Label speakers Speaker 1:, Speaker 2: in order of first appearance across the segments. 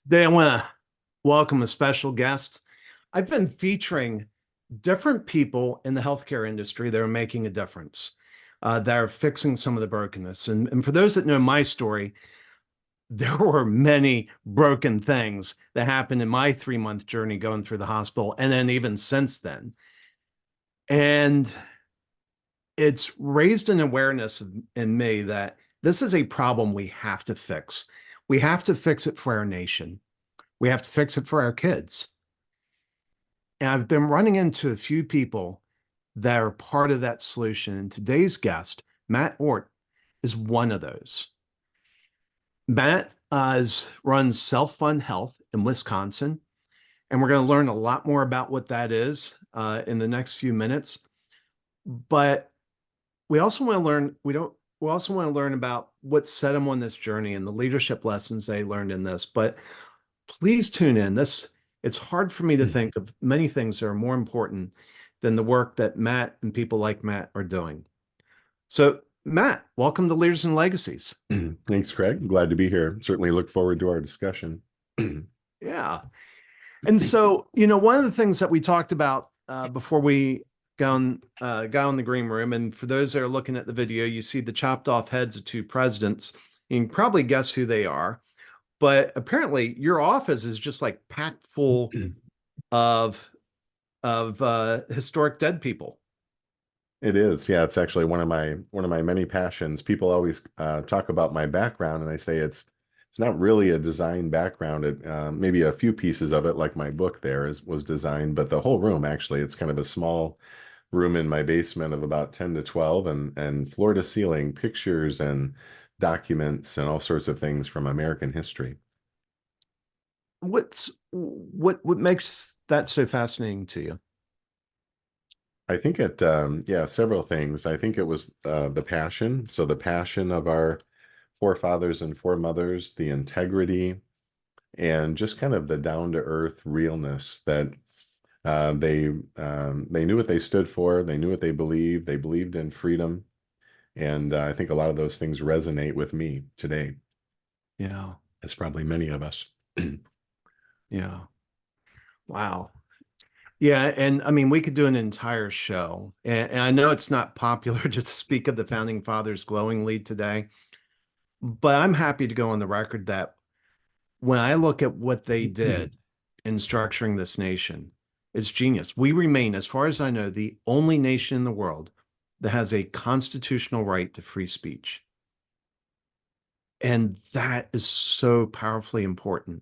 Speaker 1: Today, I want to welcome a special guest. I've been featuring different people in the healthcare industry that are making a difference, that are fixing some of the brokenness. And for those that know my story, there were many broken things that happened in my 3 month journey going through the hospital, and then even since then. And it's raised an awareness in me that this is a problem we have to fix. We have to fix it for our nation. We have to fix it for our kids. And I've been running into a few people that are part of that solution. And today's guest, Matt Ohrt, is one of those. Matt runs Self Fund Health in Wisconsin, and we're going to learn a lot more about what that is in the next few minutes. But we also want to learn. We also want to learn about what set him on this journey and the leadership lessons they learned in this. But please tune in. It's hard for me to think of many things that are more important than the work that Matt and people like Matt are doing. So, Matt, welcome to Leaders and Legacies.
Speaker 2: Thanks, Craig. Glad to be here. Certainly look forward to our discussion.
Speaker 1: Yeah. And so, one of the things that we talked about before we got on the green room, and for those that are looking at the video, you see the chopped off heads of two presidents. You can probably guess who they are. But apparently, your office is just like packed full of historic dead people.
Speaker 2: It is, yeah. It's actually one of my many passions. People always talk about my background, and I say it's not really a design background. It maybe a few pieces of it, like my book there, was designed, but the whole room actually, it's kind of a small room in my basement of about 10 to 12, and floor to ceiling pictures and documents and all sorts of things from American history.
Speaker 1: What makes that so fascinating to you?
Speaker 2: I think yeah, several things. I think it was the passion. So the passion of our forefathers and foremothers, the integrity, and just kind of the down-to-earth realness that they knew what they stood for. They knew what they believed. They believed in freedom. And I think a lot of those things resonate with me today,
Speaker 1: Yeah.
Speaker 2: as probably many of us.
Speaker 1: Yeah. Wow. Yeah, and I mean, we could do an entire show. And I know it's not popular to speak of the founding fathers glowingly today, but I'm happy to go on the record that when I look at what they did in structuring this nation, it's genius. We remain, as far as I know, the only nation in the world that has a constitutional right to free speech. And that is so powerfully important.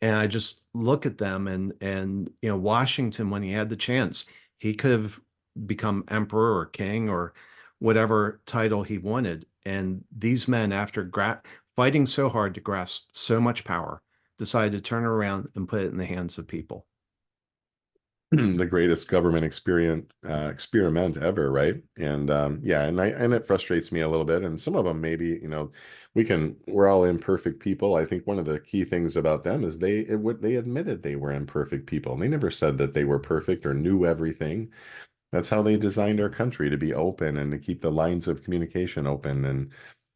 Speaker 1: And I just look at them and Washington, when he had the chance, he could have become emperor or king or whatever title he wanted. And these men, after fighting so hard to grasp so much power, decided to turn it around and put it in the hands of people.
Speaker 2: The greatest government experiment ever, right? And yeah, and it frustrates me a little bit. And some of them maybe, we're all imperfect people. I think one of the key things about them is they admitted they were imperfect people. And they never said that they were perfect or knew everything. That's how they designed our country, to be open and to keep the lines of communication open. And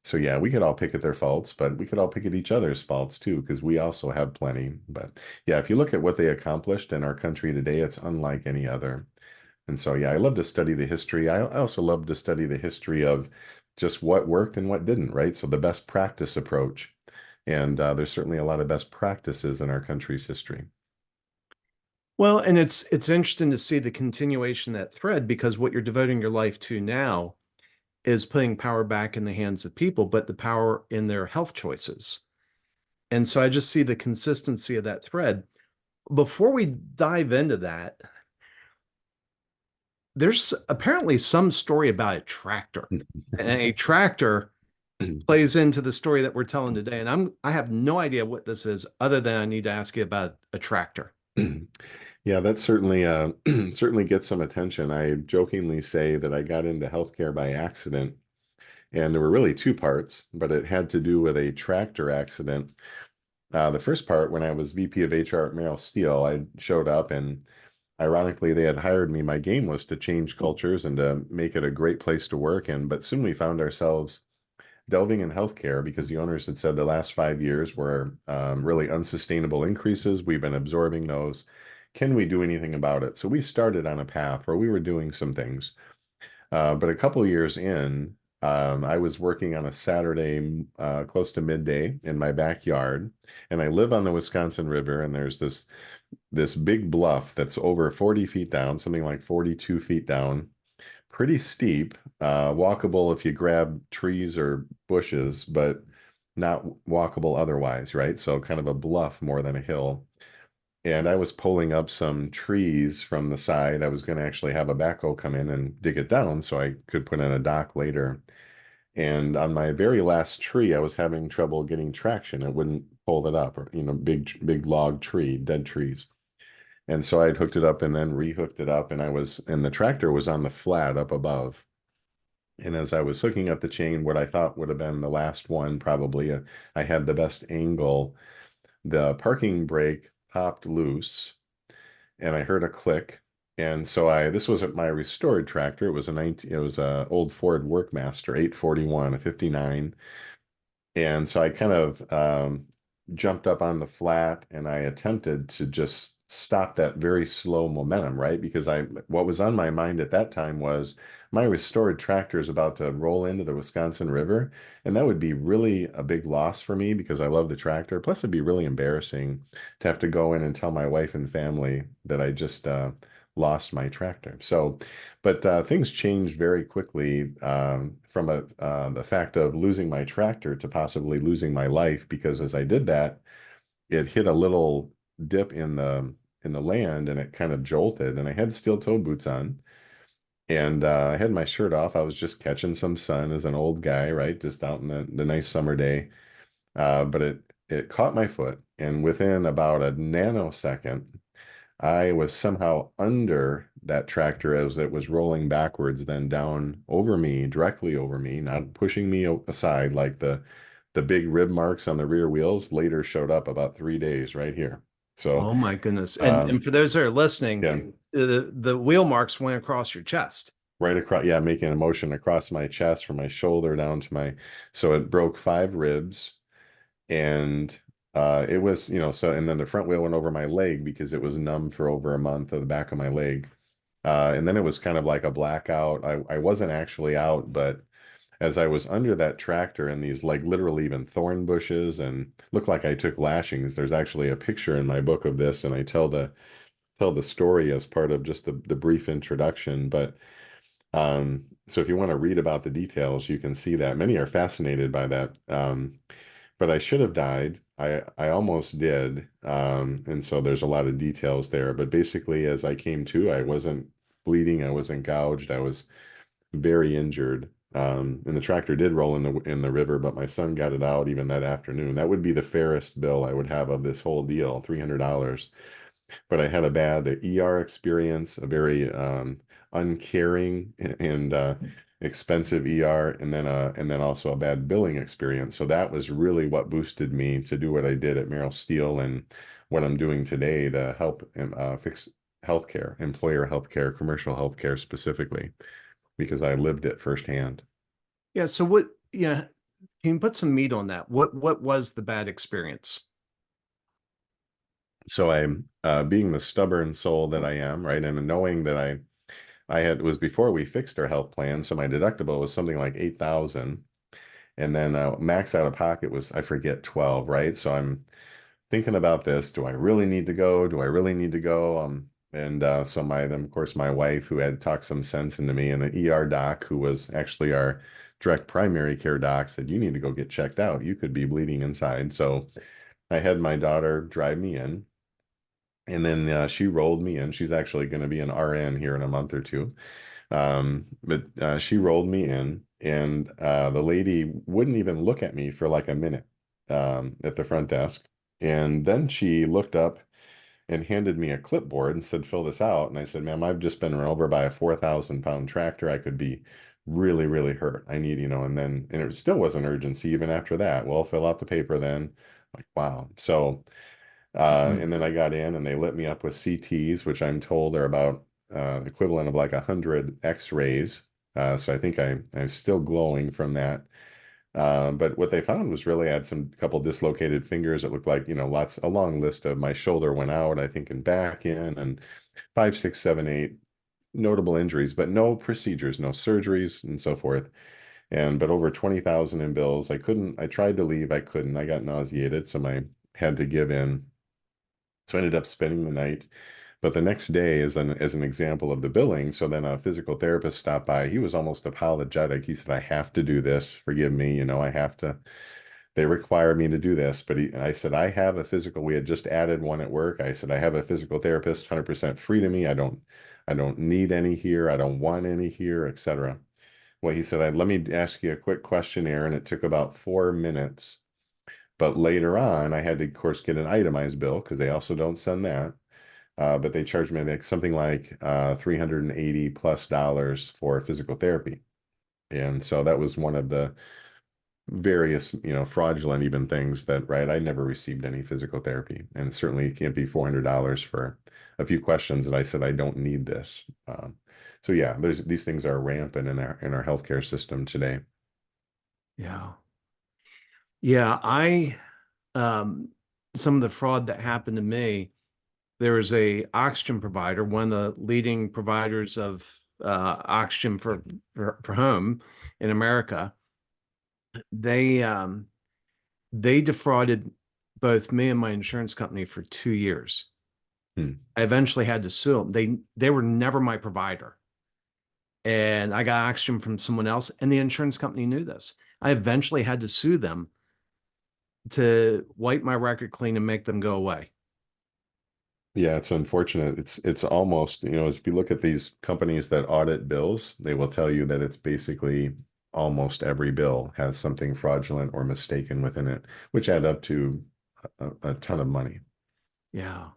Speaker 2: so, yeah, we could all pick at their faults, but we could all pick at each other's faults too, because we also have plenty. But yeah, if you look at what they accomplished in our country today, it's unlike any other. And so, yeah, I love to study the history. I also love to study the history of just what worked and what didn't, right? So the best practice approach. And there's certainly a lot of best practices in our country's history.
Speaker 1: Well, and it's interesting to see the continuation of that thread because what you're devoting your life to now is putting power back in the hands of people, but the power in their health choices. And so I just see the consistency of that thread. Before we dive into that, there's apparently some story about a tractor. And a tractor plays into the story that we're telling today. And I have no idea what this is other than I need to ask you about a tractor.
Speaker 2: Yeah, that certainly certainly gets some attention. I jokingly say that I got into healthcare by accident, and there were really two parts, but it had to do with a tractor accident. The first part, when I was VP of HR at Merrill Steel, I showed up, and ironically, they had hired me. My game was to change cultures and to make it a great place to work. But soon we found ourselves delving in healthcare because the owners had said the last 5 years were really unsustainable increases. We've been absorbing those. Can we do anything about it? So we started on a path where we were doing some things. But a couple years in, I was working on a Saturday close to midday in my backyard, and I live on the Wisconsin River, and there's this big bluff that's over 40 feet down, something like 42 feet down, pretty steep, walkable if you grab trees or bushes, but not walkable otherwise, right? So kind of a bluff more than a hill. And I was pulling up some trees from the side. I was going to actually have a backhoe come in and dig it down so I could put in a dock later. And on my very last tree, I was having trouble getting traction. It wouldn't pull it up, or, big log tree, dead trees. And so I'd hooked it up and then rehooked it up, and and the tractor was on the flat up above. And as I was hooking up the chain, what I thought would have been the last one, probably, I had the best angle. The parking brake popped loose, and I heard a click. And so this was my restored tractor. It was a old Ford Workmaster 841, a 59. And so I kind of jumped up on the flat and I attempted to just stop that very slow momentum, right? Because what was on my mind at that time was my restored tractor is about to roll into the Wisconsin River, and that would be really a big loss for me because I love the tractor. Plus, it'd be really embarrassing to have to go in and tell my wife and family that I just lost my tractor. So, but things changed very quickly from the fact of losing my tractor to possibly losing my life, because as I did that, it hit a little dip in the land and it kind of jolted, and I had steel toe boots on, and I had my shirt off. I was just catching some sun as an old guy, right? Just out in the nice summer day. But it caught my foot, and within about a nanosecond, I was somehow under that tractor as it was rolling backwards, then down over me, directly over me, not pushing me aside like the big rib marks on the rear wheels later showed up about 3 days right here. So,
Speaker 1: Oh my goodness. And for those that are listening,
Speaker 2: yeah,
Speaker 1: the wheel marks went across your chest.
Speaker 2: right across, yeah, making a motion across my chest from my shoulder down to so it broke 5 ribs. And it was, so, and then the front wheel went over my leg because it was numb for over a month of the back of my leg. And then it was kind of like a blackout. I wasn't actually out, but as I was under that tractor and these like literally even thorn bushes and looked like I took lashings. There's actually a picture in my book of this, and I tell the story as part of just the brief introduction. But so if you want to read about the details, you can see that. Many are fascinated by that. But I should have died. I almost did. And so there's a lot of details there. But basically, as I came to, I wasn't bleeding, I wasn't gouged, I was very injured. And the tractor did roll in the river, but my son got it out even that afternoon. That would be the fairest bill I would have of this whole deal, $300. But I had a bad ER experience, a very uncaring and expensive ER, and then also a bad billing experience. So that was really what boosted me to do what I did at Merrill Steel and what I'm doing today to help fix healthcare, employer healthcare, commercial healthcare specifically, because I lived it firsthand.
Speaker 1: Yeah. So what, yeah, can you put some meat on that? What was the bad experience?
Speaker 2: So I'm being the stubborn soul that I am, right? And knowing that I had, it was before we fixed our health plan, so my deductible was something like 8,000, and then max out of pocket was, I forget, 12, right? So I'm thinking about this. Do I really need to go? Do I really need to go? And so then of course my wife, who had talked some sense into me, and an ER doc who was actually our direct primary care doc, said, you need to go get checked out. You could be bleeding inside. So I had my daughter drive me in. And then she rolled me in. She's actually going to be an RN here in a month or two. But she rolled me in, and the lady wouldn't even look at me for like a minute at the front desk. And then she looked up and handed me a clipboard and said, fill this out. And I said, ma'am, I've just been run over by a 4,000-pound tractor. I could be really, really hurt. I need, and it still was an urgency even after that. Well, fill out the paper then. Like, wow. So,
Speaker 1: Mhm.
Speaker 2: and then I got in and they lit me up with CTs, which I'm told are about equivalent of like 100 X-rays. So I think I'm still glowing from that. But what they found was really I had some couple dislocated fingers. It looked like, a long list of my shoulder went out, I think, and back in, and five, six, seven, eight notable injuries, but no procedures, no surgeries, and so forth. But over 20,000 in bills. I tried to leave, I couldn't. I got nauseated, so I had to give in. So I ended up spending the night. But the next day, as an example of the billing, so then a physical therapist stopped by. He was almost apologetic. He said, "I have to do this. Forgive me. I have to. They require me to do this." But I said, "I have a physical." We had just added one at work. I said, "I have a physical therapist, 100% free to me. I don't need any here. I don't want any here, etc." Well, he said, "Let me ask you a quick questionnaire," and it took about 4 minutes. But later on, I had to, of course, get an itemized bill because they also don't send that. But they charged me like something like $380 plus for physical therapy. And so that was one of the various, fraudulent even things that, right, I never received any physical therapy. And certainly it can't be $400 for a few questions that I said I don't need this. So yeah, these things are rampant in our healthcare system today.
Speaker 1: Yeah. Yeah. Um, some of the fraud that happened to me, there was a oxygen provider, one of the leading providers of oxygen for home in America. They they defrauded both me and my insurance company for 2 years.
Speaker 2: Hmm.
Speaker 1: I eventually had to sue them. They were never my provider, and I got oxygen from someone else, and the insurance company knew this. I eventually had to sue them to wipe my record clean and make them go away.
Speaker 2: Yeah, it's unfortunate. It's almost, if you look at these companies that audit bills, they will tell you that it's basically almost every bill has something fraudulent or mistaken within it, which add up to a ton of money.
Speaker 1: Yeah.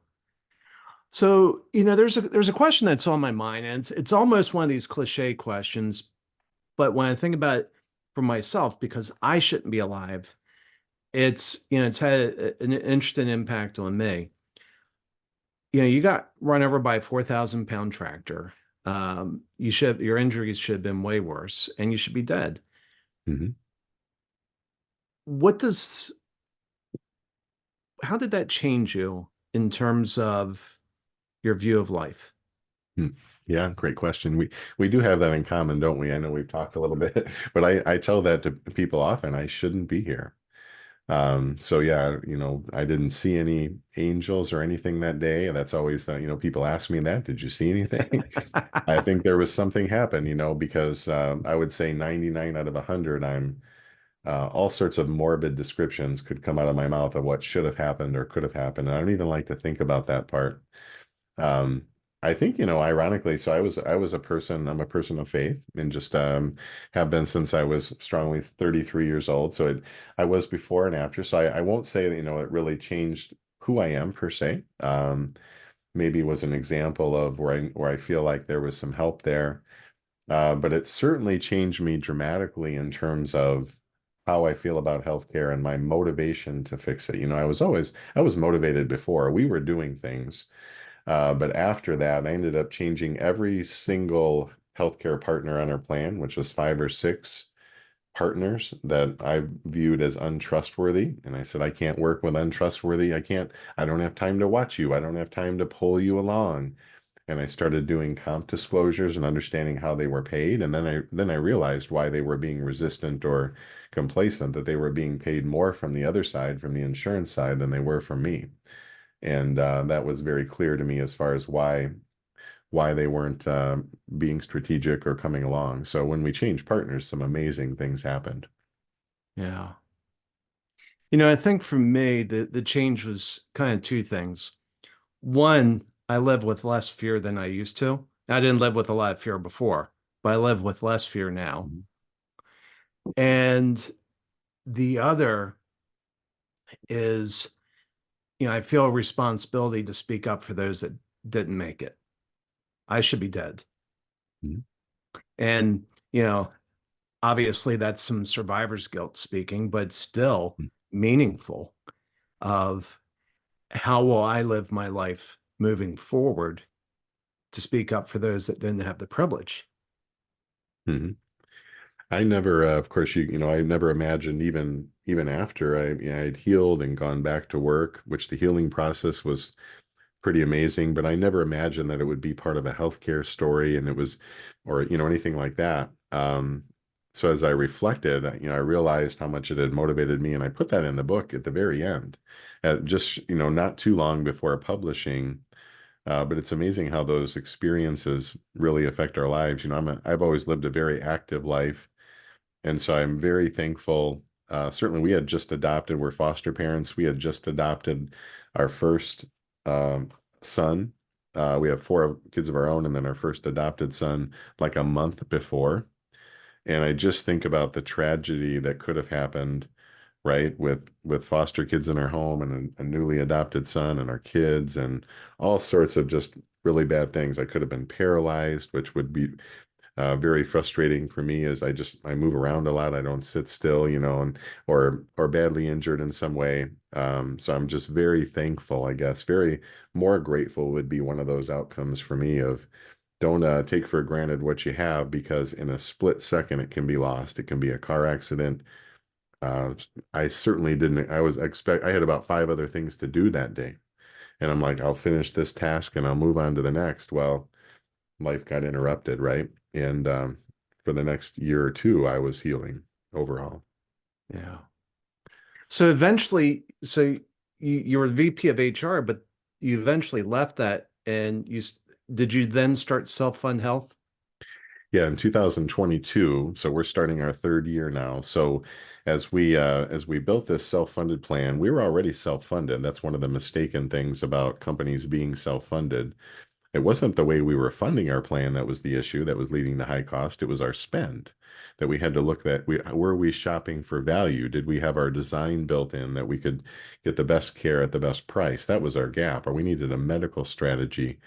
Speaker 1: So, there's a question that's on my mind, and it's almost one of these cliche questions, but when I think about it for myself, because I shouldn't be alive, it's had an interesting impact on me. You got run over by a 4,000 pound tractor. Your injuries should have been way worse, and you should be dead.
Speaker 2: Mhm.
Speaker 1: What does, how did that change you in terms of your view of life?
Speaker 2: Hmm. Yeah, great question. We do have that in common, don't we? I know we've talked a little bit, but I tell that to people often. I shouldn't be here. So yeah, I didn't see any angels or anything that day. That's always, people ask me that. Did you see anything? I think there was something happened, because I would say 99 out of 100, all sorts of morbid descriptions could come out of my mouth of what should have happened or could have happened. And I don't even like to think about that part. Um, I think, ironically, so I'm a person of faith and just have been since I was strongly 33 years old. So I was before and after. So I won't say that, it really changed who I am per se. Maybe it was an example of where I feel like there was some help there. But it certainly changed me dramatically in terms of how I feel about healthcare and my motivation to fix it. I was motivated before. We were doing things. But after that, I ended up changing every single healthcare partner on our plan, which was five or six partners that I viewed as untrustworthy. And I said, I can't work with untrustworthy. I don't have time to watch you. I don't have time to pull you along. And I started doing comp disclosures and understanding how they were paid. And then I realized why they were being resistant or complacent, that they were being paid more from the other side, from the insurance side, than they were from me. And that was very clear to me as far as why they weren't being strategic or coming along. So when we changed partners, some amazing things happened.
Speaker 1: Yeah. I think for me, the change was kind of two things. One, I live with less fear than I used to. I didn't live with a lot of fear before, but I live with less fear now.
Speaker 2: Mhm.
Speaker 1: And the other is, I feel a responsibility to speak up for those that didn't make it. I should be dead.
Speaker 2: Mhm.
Speaker 1: And, you know, obviously that's some survivor's guilt speaking, but still meaningful of how will I live my life moving forward to speak up for those that didn't have the privilege.
Speaker 2: Mhm. I never, of course, I never imagined even after I'd healed and gone back to work, which the healing process was pretty amazing, but I never imagined that it would be part of a healthcare story and it was, or, anything like that. So as I reflected, I realized how much it had motivated me, and I put that in the book at the very end, just, not too long before publishing. But it's amazing how those experiences really affect our lives. I've always lived a very active life. And so I'm very thankful. Certainly, we had just adopted, we're foster parents. We had just adopted our first um, son. We have four kids of our own, and then our first adopted son like a month before. And I just think about the tragedy that could have happened, right, with foster kids in our home and a newly adopted son and our kids and all sorts of just really bad things. I could have been paralyzed, which would be very frustrating for me as I move around a lot. I don't sit still, and or badly injured in some way. So I'm just very thankful, I guess. Very more grateful would be one of those outcomes for me of don't take for granted what you have because in a split second it can be lost. It can be a car accident. Uh, I certainly didn't. I had about five other things to do that day, and I'm like, I'll finish this task and I'll move on to the next. Well, life got interrupted, right? And for the next year or two, I was healing overall.
Speaker 1: Yeah. So eventually, you were VP of HR, but you eventually left that, and did you then start self-fund health?
Speaker 2: Yeah, in 2022, so we're starting our third year now. So as we built this self-funded plan, we were already self-funded. That's one of the mistaken things about companies being self-funded. It wasn't the way we were funding our plan that was the issue that was leading to high cost. It was our spend that we had to look at. Were we shopping for value? Did we have our design built in that we could get the best care at the best price? That was our gap, or we needed a medical strategy.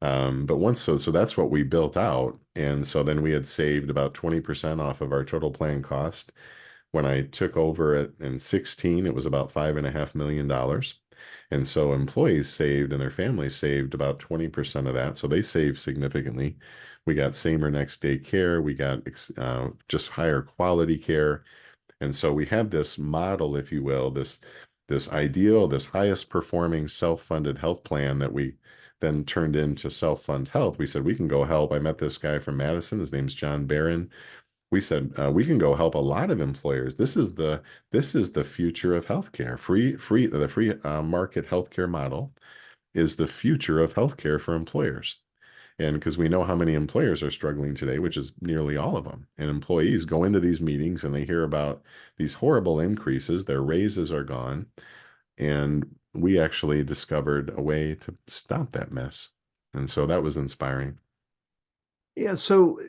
Speaker 2: But so that's what we built out. And so then we had saved about 20% off of our total plan cost. When I took over in 16, it was about $5.5 million. And so employees saved and their families saved about 20% of that. So they saved significantly. We got same or next day care. We got just higher quality care. And so we had this model, if you will, this ideal, this highest performing self-funded health plan that we then turned into self-fund health. We said we can go help. I met this guy from Madison. His name's John Barron. We said we can go help a lot of employers. This is the future of healthcare. The free market healthcare model is the future of healthcare for employers. And because we know how many employers are struggling today, which is nearly all of them. And employees go into these meetings and they hear about these horrible increases, their raises are gone. And we actually discovered a way to stop that mess. And so that was inspiring.
Speaker 1: Yeah. So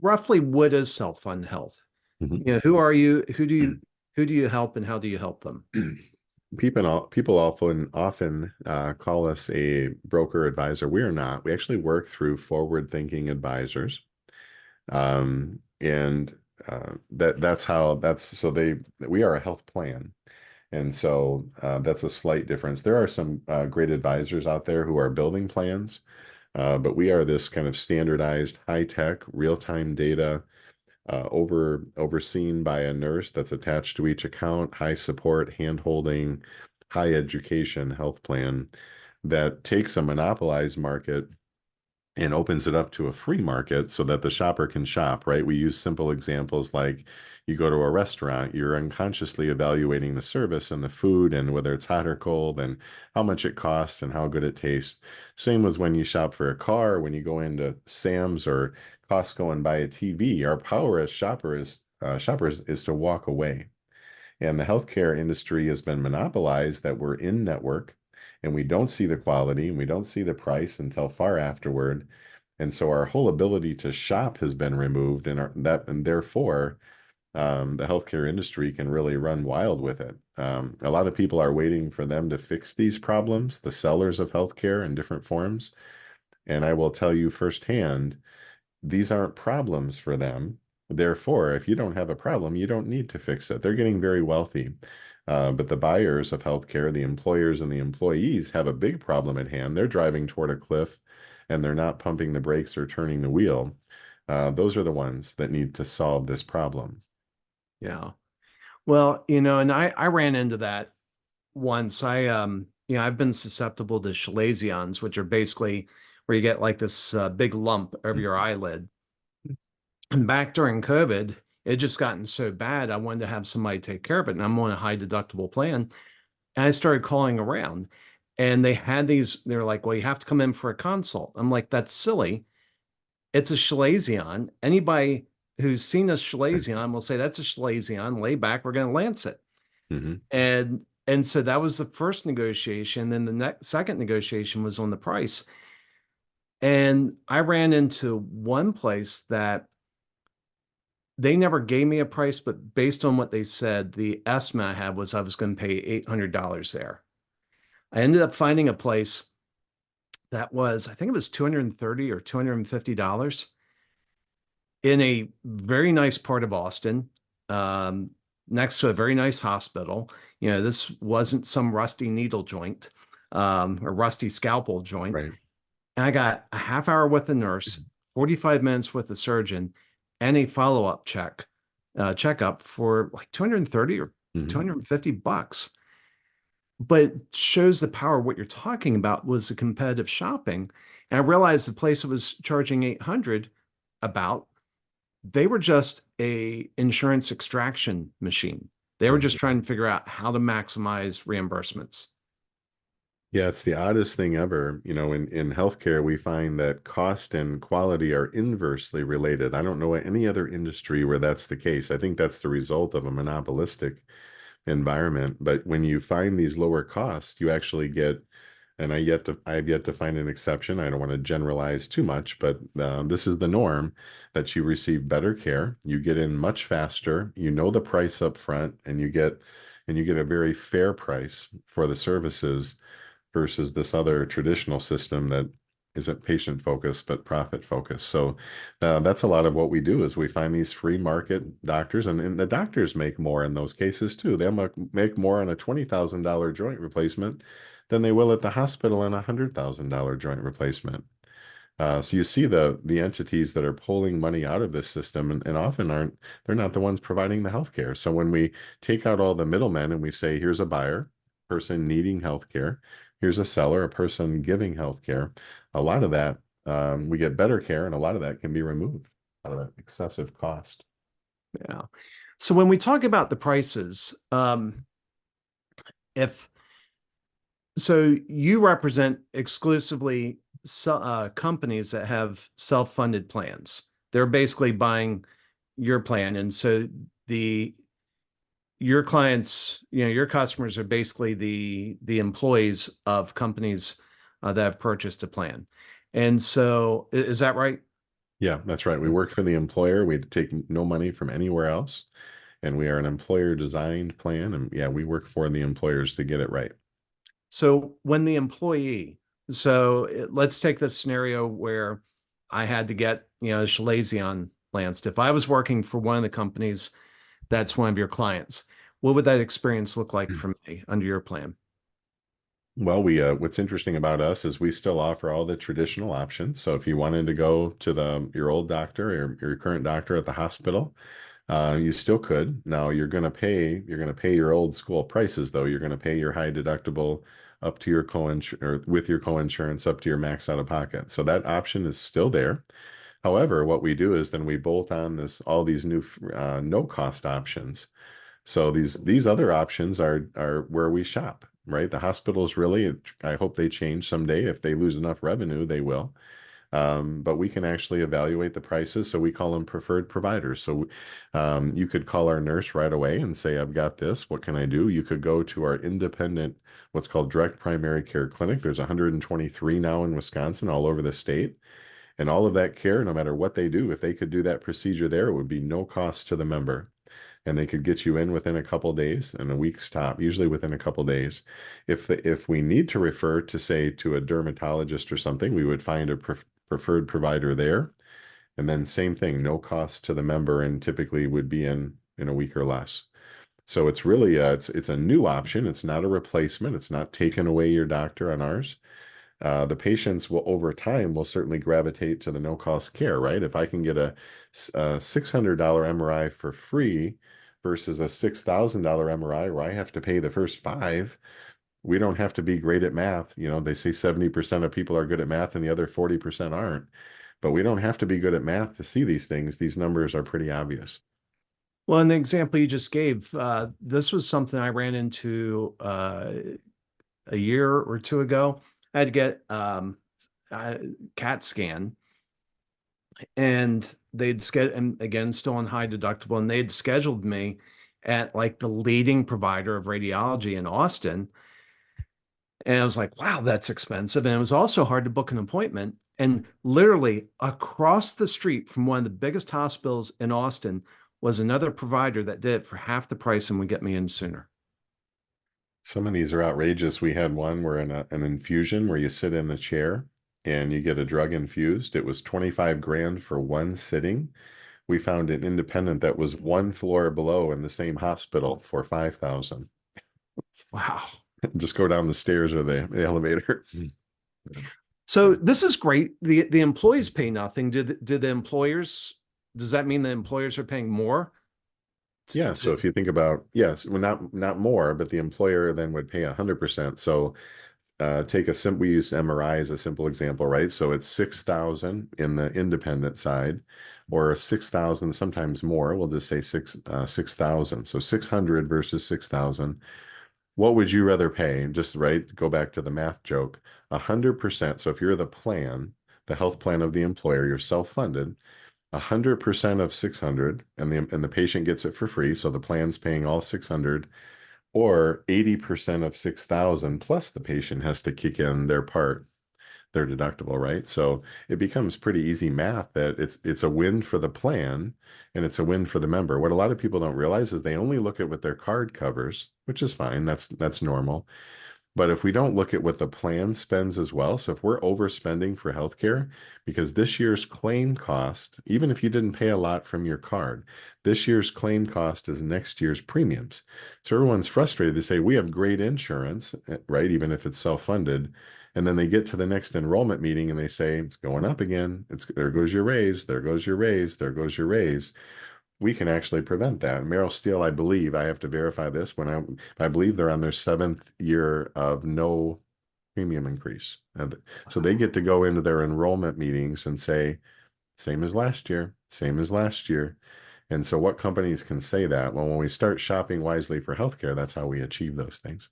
Speaker 1: roughly, what is self-fund health?
Speaker 2: Mhm.
Speaker 1: Who are you? Who do you help, and how do you help them?
Speaker 2: People often call us a broker advisor. We are not. We actually work through forward-thinking advisors, and that's so we are a health plan, and so that's a slight difference. There are some great advisors out there who are building plans, but we are this kind of standardized, high-tech, real-time data overseen by a nurse that's attached to each account, high support, hand-holding, high education health plan that takes a monopolized market and opens it up to a free market so that the shopper can shop, right? We use simple examples like you go to a restaurant, you're unconsciously evaluating the service and the food and whether it's hot or cold and how much it costs and how good it tastes. Same as when you shop for a car, when you go into Sam's or Costco and buy a TV, our power as shoppers is to walk away. And the healthcare industry has been monopolized that we're in network and we don't see the quality and we don't see the price until far afterward. And so our whole ability to shop has been removed, and therefore the healthcare industry can really run wild with it. A lot of people are waiting for them to fix these problems, the sellers of healthcare in different forms. And I will tell you firsthand, these aren't problems for them. Therefore, if you don't have a problem, you don't need to fix it. They're getting very wealthy. But the buyers of healthcare, the employers and the employees have a big problem at hand. They're driving toward a cliff and they're not pumping the brakes or turning the wheel. Those are the ones that need to solve this problem.
Speaker 1: Yeah. Well, and I ran into that once. I've been susceptible to chalazions, which are basically where you get like this big lump over your eyelid. And back during COVID, it just gotten so bad. I wanted to have somebody take care of it. And I'm on a high deductible plan. And I started calling around and they're like, well, you have to come in for a consult. I'm like, that's silly. It's a chalazion. Anybody who's seen a chalazion will say that's a chalazion. Lay back, we're going to lance it.
Speaker 2: Mm-hmm.
Speaker 1: And so that was the first negotiation. Then the next second negotiation was on the price. And I ran into one place that they never gave me a price, but based on what they said, the estimate I had was I was going to pay $800 there. I ended up finding a place that was, I think it was $230 or $250 in a very nice part of Austin, um, next to a very nice hospital. This wasn't some rusty needle joint, or rusty scalpel joint.
Speaker 2: Right.
Speaker 1: And I got a half hour with a nurse, 45 minutes with a surgeon, and a follow-up checkup for like 230 or
Speaker 2: Mm-hmm.
Speaker 1: $250. But it shows the power of what you're talking about was the competitive shopping. And I realized the place that was charging 800 about, they were just a insurance extraction machine. They were just trying to figure out how to maximize reimbursements.
Speaker 2: Yeah, it's the oddest thing ever. In healthcare, we find that cost and quality are inversely related. I don't know any other industry where that's the case. I think that's the result of a monopolistic environment. But when you find these lower costs, you actually get, and I've yet to find an exception. I don't want to generalize too much, but this is the norm, that you receive better care, you get in much faster, you know the price up front, and you get a very fair price for the services versus this other traditional system that isn't patient focused but profit focused. So that's a lot of what we do is we find these free market doctors, and the doctors make more in those cases too. They'll make more on a $20,000 joint replacement than they will at the hospital in a $100,000 joint replacement. So you see the entities that are pulling money out of this system, and often they're not the ones providing the healthcare. So when we take out all the middlemen and we say, here's a buyer, person needing healthcare, here's a seller, a person giving healthcare, a lot of that we get better care, and a lot of that can be removed out of that excessive cost.
Speaker 1: Yeah. So when we talk about the prices, if so, you represent exclusively companies that have self-funded plans. They're basically buying your plan, and so the your clients, your customers are basically the employees of companies that have purchased a plan. And so, is that right?
Speaker 2: Yeah, that's right. We work for the employer. We take no money from anywhere else, and we are an employer designed plan. And yeah, we work for the employers to get it right.
Speaker 1: So when the employee, let's take this scenario where I had to get, Chalazion lanced. If I was working for one of the companies that's one of your clients, what would that experience look like for me under your plan?
Speaker 2: Well, what's interesting about us is we still offer all the traditional options. So if you wanted to go to your old doctor or your current doctor at the hospital, you still could. Now you're gonna pay your old school prices though. You're gonna pay your high deductible up to your or with your co-insurance up to your max out of pocket. So that option is still there. However, what we do is then we bolt on all these new no cost options. So these other options are where we shop, right? The hospitals really, I hope they change someday. If they lose enough revenue, they will. But we can actually evaluate the prices. So we call them preferred providers. So you could call our nurse right away and say, I've got this. What can I do? You could go to our independent, what's called direct primary care clinic. There's 123 now in Wisconsin, all over the state. And all of that care, no matter what they do, if they could do that procedure there, it would be no cost to the member, and they could get you in within a couple days and a week's top, usually within a couple days. If we need to refer to, say, to a dermatologist or something, we would find a preferred provider there, and then same thing, no cost to the member, and typically would be in a week or less. So it's really it's a new option. It's not a replacement. It's not taking away your doctor on ours. The patients will over time will certainly gravitate to the no-cost care, right? If I can get a $600 MRI for free versus a $6,000 MRI where I have to pay the first five, we don't have to be great at math. You know, they say 70% of people are good at math and the other 40% aren't. But we don't have to be good at math to see these things. These numbers are pretty obvious.
Speaker 1: Well, in the example you just gave, this was something I ran into a year or two ago. I had to get a CAT scan, and they'd scheduled, and again, still on high deductible, and they'd scheduled me at like the leading provider of radiology in Austin. And I was like, wow, that's expensive. And it was also hard to book an appointment. And literally across the street from one of the biggest hospitals in Austin was another provider that did it for half the price and would get me in sooner.
Speaker 2: Some of these are outrageous. We had one where an infusion where you sit in the chair and you get a drug infused. It was 25 grand for one sitting. We found an independent that was one floor below in the same hospital for 5,000.
Speaker 1: Wow.
Speaker 2: Just go down the stairs or the elevator.
Speaker 1: So this is great. The employees pay nothing. Do the employers, does that mean the employers are paying more?
Speaker 2: Yeah, so if you think about, yes, well, not more, but the employer then would pay 100%. So take a simple, we use MRI as a simple example, right? So it's 6,000 in the independent side, or 6,000, sometimes more. We'll just say 6,000. So 600 versus 6,000. What would you rather pay? Just right, go back to the math joke. 100%. So if you're the plan, the health plan of the employer, you're self-funded. 100% of 600, and the patient gets it for free. So the plan's paying all 600, or 80% of 6,000 plus the patient has to kick in their part, their deductible, right? So it becomes pretty easy math that it's a win for the plan and it's a win for the member. What a lot of people don't realize is they only look at what their card covers, which is fine. That's normal. But if we don't look at what the plan spends as well, so if we're overspending for healthcare, because this year's claim cost, even if you didn't pay a lot from your card, this year's claim cost is next year's premiums. So everyone's frustrated. They say, we have great insurance, right? Even if it's self-funded. And then they get to the next enrollment meeting and they say, it's going up again. There goes your raise, there goes your raise, there goes your raise. We can actually prevent that. Merrill Steel, I believe, I have to verify this, I believe they're on their 7th year of no premium increase. And so they get to go into their enrollment meetings and say, same as last year, same as last year. And so what companies can say that? Well, when we start shopping wisely for healthcare, that's how we achieve those things.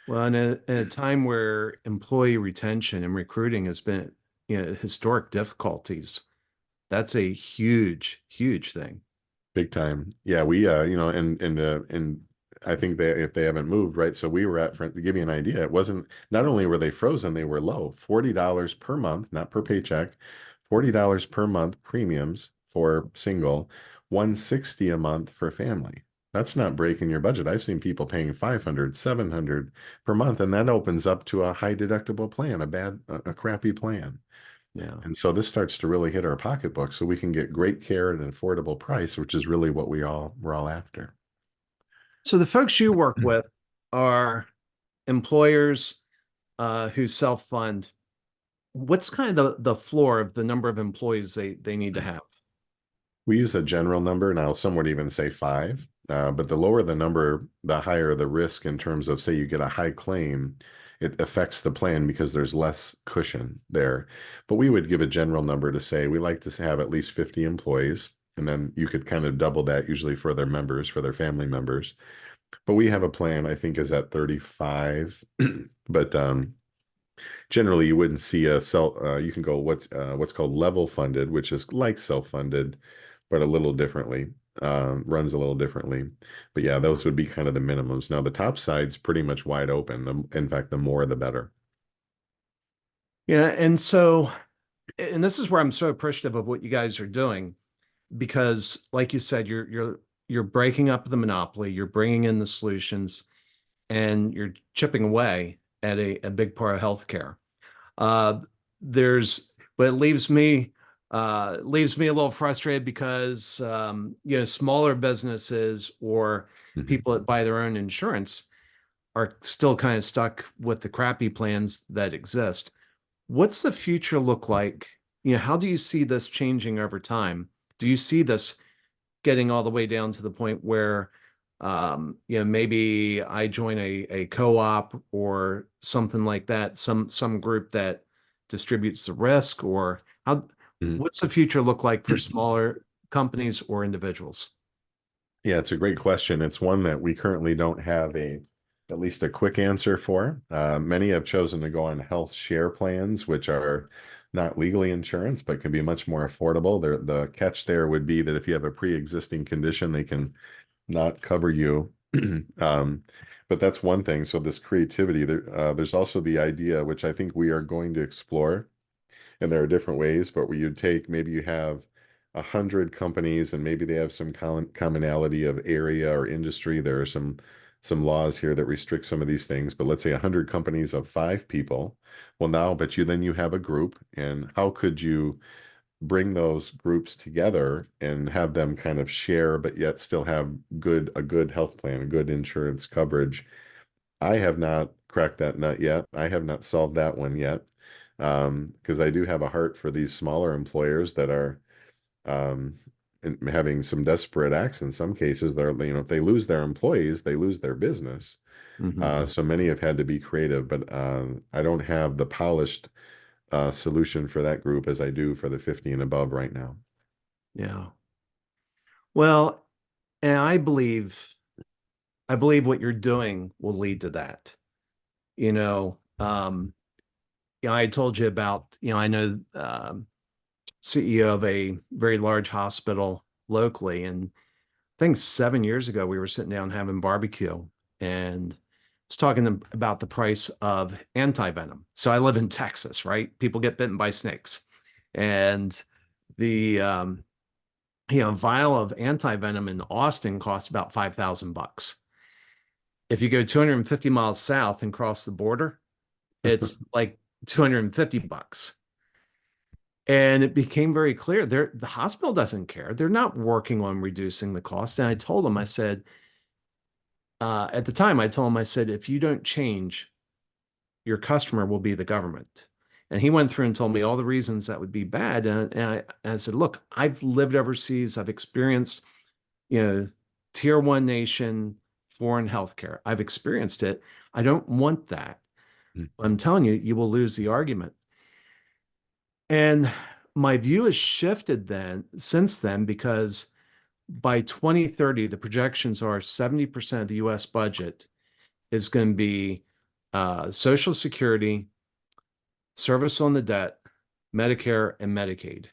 Speaker 1: Well, in a time where employee retention and recruiting has been, historic difficulties, that's a huge, huge thing.
Speaker 2: Big time. Yeah, we and I think that if they haven't moved, right? So we were to give you an idea, it wasn't, not only were they frozen, they were low. $40 per month, not per paycheck, $40 per month premiums for single, 160 a month for family. That's not breaking your budget. I've seen people paying 500, 700 per month, and that opens up to a high deductible plan, a crappy plan.
Speaker 1: Yeah.
Speaker 2: And so this starts to really hit our pocketbook so we can get great care at an affordable price, which is really what we're all after.
Speaker 1: So the folks you work with are employers who self-fund. What's kind of the floor of the number of employees they need to have?
Speaker 2: We use a general number. Now, some would even say five, but the lower the number, the higher the risk in terms of, say, you get a high claim, it affects the plan because there's less cushion there. But we would give a general number to say we like to have at least 50 employees, and then you could kind of double that usually for their members, for their family members. But we have a plan, I think, is at 35. But generally you wouldn't see you can go what's called level funded, which is like self-funded, but a little differently, runs a little differently. But yeah, those would be kind of the minimums. Now the top side's pretty much wide open. In fact, the more the better.
Speaker 1: Yeah, and so, and this is where I'm so appreciative of what you guys are doing, because like you said, you're breaking up the monopoly, you're bringing in the solutions, and you're chipping away at a big part of healthcare. Uh, but it leaves me a little frustrated because smaller businesses or
Speaker 2: Mhm.
Speaker 1: people that buy their own insurance are still kind of stuck with the crappy plans that exist. What's the future look like? How do you see this changing over time? Do you see this getting all the way down to the point where, maybe I join a co-op or something like that, some group that distributes the risk, or
Speaker 2: Mhm.
Speaker 1: what's the future look like for smaller companies or individuals?
Speaker 2: Yeah, it's a great question. It's one that we currently don't have at least a quick answer for. Many have chosen to go on health share plans, which are not legally insurance, but can be much more affordable. The catch there would be that if you have a pre-existing condition, they can not cover you. Um, but that's one thing. So this creativity, there's also the idea, which I think we are going to explore, and there are different ways, but where you'd take, maybe you have 100 companies and maybe they have some commonality of area or industry. There are some laws here that restrict some of these things, but let's say 100 companies of 5 people. Well, now, but you have a group, and how could you bring those groups together and have them kind of share, but yet still have a good health plan, a good insurance coverage? I have not cracked that nut yet. I have not solved that one yet. Because I do have a heart for these smaller employers that are um, having some desperate acts. In some cases, if they lose their employees, they lose their business.
Speaker 1: Mhm.
Speaker 2: So many have had to be creative, but I don't have the polished solution for that group as I do for the 50 and above right now.
Speaker 1: Yeah. Well, and I believe what you're doing will lead to that. You know, I told you about, I know CEO of a very large hospital locally, and I think 7 years ago we were sitting down having barbecue and was talking about the price of anti-venom. So I live in Texas, right? People get bitten by snakes, and the vial of anti-venom in Austin costs about $5,000. If you go 250 miles south and cross the border, it's like $250. And it became very clear the hospital doesn't care. They're not working on reducing the cost. And I told them, I said, at the time, I told him, I said, if you don't change, your customer will be the government. And he went through and told me all the reasons that would be bad. And I said, look, I've lived overseas. I've experienced, you know, tier one nation, foreign healthcare. I've experienced it. I don't want that. I'm telling you, you will lose the argument. And my view has shifted since then, because by 2030, the projections are 70% of the US budget is going to be Social Security, service on the debt, Medicare, and Medicaid.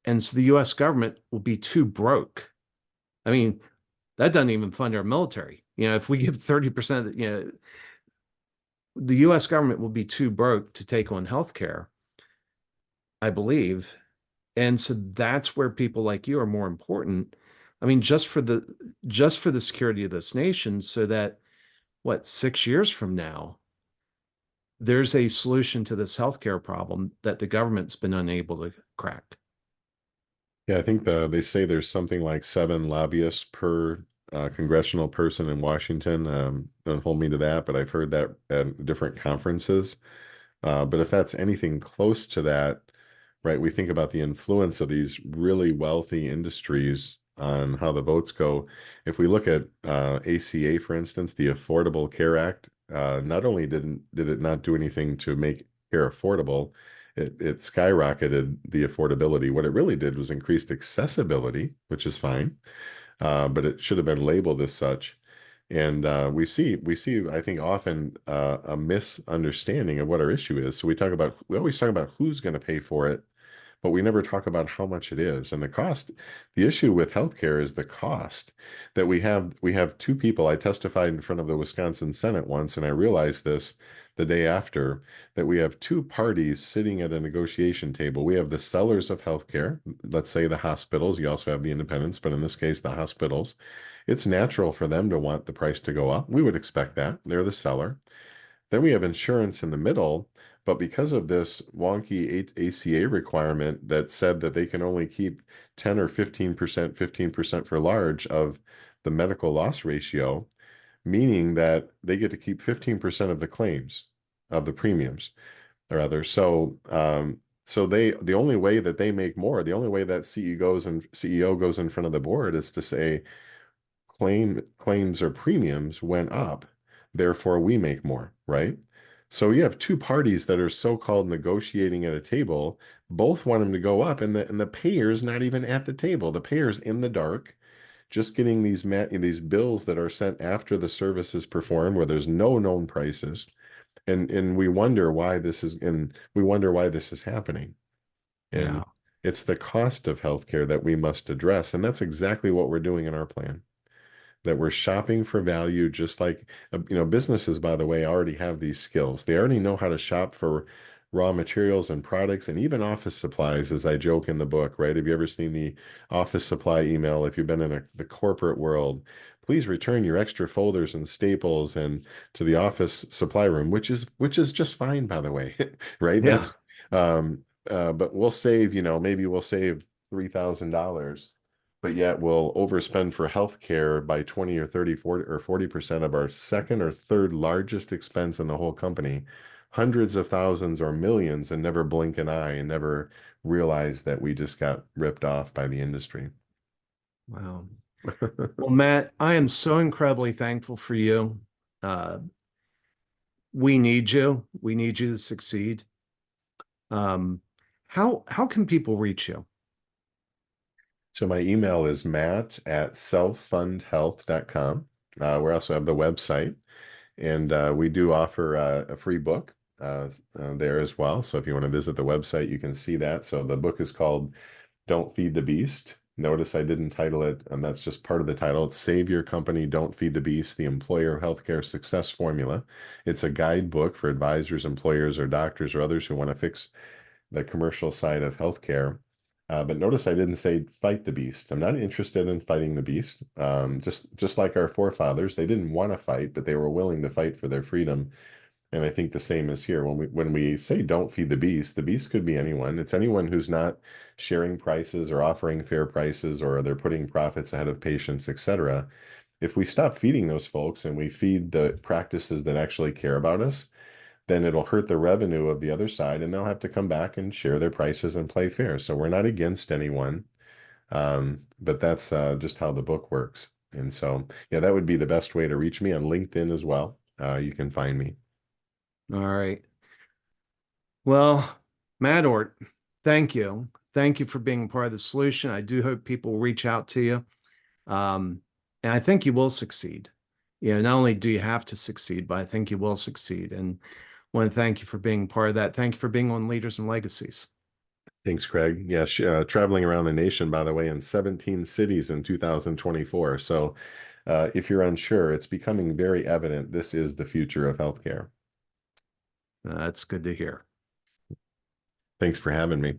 Speaker 1: And so the US government will be too broke. I mean, that doesn't even fund our military. If we give 30%, the US government will be too broke to take on healthcare, I believe. And so that's where people like you are more important. I mean, just for the security of this nation, so that 6 years from now, there's a solution to this healthcare problem that the government's been unable to crack.
Speaker 2: Yeah, I think they say there's something like 7 lobbyists per congressional person in Washington. Don't hold me to that, but I've heard that at different conferences. But if that's anything close to that, right, we think about the influence of these really wealthy industries on how the votes go. If we look at ACA, for instance, the Affordable Care Act, not only did it not do anything to make care affordable, it skyrocketed the affordability. What it really did was increased accessibility, which is fine, but it should have been labeled as such. And we see, I think, often a misunderstanding of what our issue is. So we always talk about who's going to pay for it, but we never talk about how much it is and the cost. The issue with healthcare is the cost that we have. We have 2 people. I testified in front of the Wisconsin Senate once, and I realized this the day after, that we have 2 parties sitting at a negotiation table. We have the sellers of healthcare, let's say the hospitals. You also have the independents, but in this case, the hospitals. It's natural for them to want the price to go up. We would expect that. They're the seller. Then we have insurance in the middle, but because of this wonky ACA requirement that said that they can only keep 10 or 15%, 15% for large of the medical loss ratio, meaning that they get to keep 15% of the claims of the premiums or other. So the only way that they make more, the only way that CEO goes in front of the board is to say claims or premiums went up, therefore we make more, right? So you have two parties that are so-called negotiating at a table, both want them to go up, and the payer's not even at the table. The payer's in the dark, just getting these bills that are sent after the service is performed, where there's no known prices, and we wonder why this is happening. And
Speaker 1: Yeah.
Speaker 2: it's the cost of healthcare that we must address, and that's exactly what we're doing in our plan, that we're shopping for value, just like, businesses, by the way, already have these skills. They already know how to shop for raw materials and products and even office supplies, as I joke in the book, right? Have you ever seen the office supply email? If you've been in the corporate world, please return your extra folders and staples and to the office supply room, which is just fine, by the way, right?
Speaker 1: Yeah.
Speaker 2: But we'll save, maybe we'll save $3,000, but yet we'll overspend for healthcare by 20 or 30, 40 or 40% of our second or third largest expense in the whole company, hundreds of thousands or millions, and never blink an eye and never realize that we just got ripped off by the industry.
Speaker 1: Wow. Well, Matt, I am so incredibly thankful for you. Uh, we need you. We need you to succeed. Um, how can people reach you?
Speaker 2: So my email is matt@selffundhealth.com. We also have the website, and we do offer a free book there as well. So if you want to visit the website, you can see that. So the book is called Don't Feed the Beast. Notice I didn't title it, and that's just part of the title. It's Save Your Company, Don't Feed the Beast, the Employer Healthcare Success Formula. It's a guidebook for advisors, employers, or doctors or others who want to fix the commercial side of healthcare. But notice I didn't say fight the beast. I'm not interested in fighting the beast. Just like our forefathers, they didn't want to fight, but they were willing to fight for their freedom. And I think the same is here. When we say don't feed the beast could be anyone. It's anyone who's not sharing prices or offering fair prices, or they're putting profits ahead of patients, etc. If we stop feeding those folks and we feed the practices that actually care about us, then it'll hurt the revenue of the other side, and they'll have to come back and share their prices and play fair. So we're not against anyone, but that's just how the book works. And so, yeah, that would be the best way to reach me on LinkedIn as well. You can find me.
Speaker 1: All right. Well, Matt Ohrt, thank you. Thank you for being part of the solution. I do hope people reach out to you. And I think you will succeed. Not only do you have to succeed, but I think you will succeed. And I want to thank you for being part of that. Thank you for being on Leaders and Legacies.
Speaker 2: Thanks, Craig. Yeah, traveling around the nation, by the way, in 17 cities in 2024. So if you're unsure, it's becoming very evident this is the future of healthcare.
Speaker 1: That's good to hear.
Speaker 2: Thanks for having me.